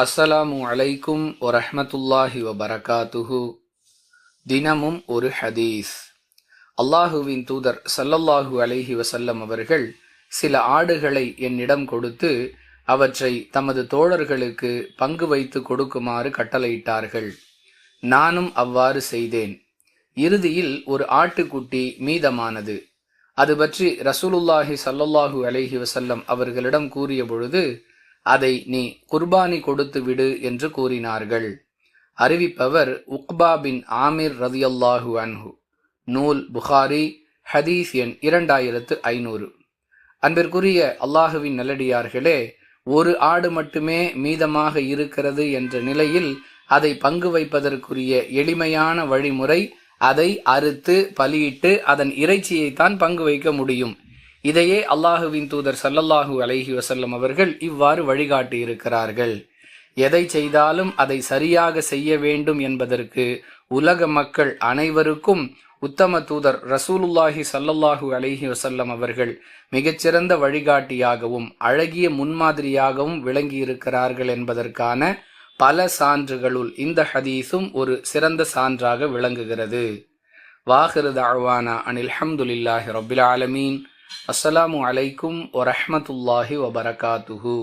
அஸ்ஸலாமு அலைக்கும் வரஹ்மத்துல்லாஹி வபரகாத்துஹு. தினமும் ஒரு ஹதீஸ். அல்லாஹுவின் தூதர் ஸல்லல்லாஹு அலைஹி வஸல்லம் அவர்கள் சில ஆடுகளை என்னிடம் கொடுத்து அவற்றை தமது தோழர்களுக்கு பங்கு வைத்து கொடுக்குமாறு கட்டளையிட்டார்கள். நானும் அவ்வாறு செய்தேன். இறுதியில் ஒரு ஆட்டுக்குட்டி மீதமானது. அது பற்றி ரசூலுல்லாஹி ஸல்லல்லாஹு அலைஹி வஸல்லம் அவர்களிடம் கூறிய பொழுது, அதை நீ குர்பானி கொடுத்து விடு என்று கூறினார்கள். அறிவிப்பவர் உக்பா பின் ஆமிர் ரதியல்லாஹு அன்ஹு. நூல் புகாரி, ஹதீஸ் எண் 2500. அன்பிற்குரிய அல்லாஹுவின் நல்லடியார்களே, ஒரு ஆடு மட்டுமே மீதமாக இருக்கிறது என்ற நிலையில் அதை பங்கு வைப்பதற்குரிய எளிமையான வழிமுறை, அதை அறுத்து பலியிட்டு அதன் இறைச்சியைத்தான் பங்கு வைக்க முடியும். இதையே அல்லாஹுவின் தூதர் ஸல்லல்லாஹு அலைஹி வஸல்லம் அவர்கள் இவ்வாறு வழிகாட்டி இருக்கிறார்கள். எதை செய்தாலும் அதை சரியாக செய்ய வேண்டும் என்பதற்கு உலக மக்கள் அனைவருக்கும் உத்தம தூதர் ரசூலுல்லாஹி ஸல்லல்லாஹு அலைஹி வஸல்லம் அவர்கள் மிகச்சிறந்த வழிகாட்டியாகவும் அழகிய முன்மாதிரியாகவும் விளங்கியிருக்கிறார்கள் என்பதற்கான பல சான்றுகளுள் இந்த ஹதீஸும் ஒரு சிறந்த சான்றாக விளங்குகிறது. வாஹிரு தஅவானா அனில் ஹம்துலில்லாஹி ரப்பில் ஆலமீன். அஸ்ஸலாமு அலைக்கும் வரஹ்மத்துல்லாஹி வபரகாத்துஹு.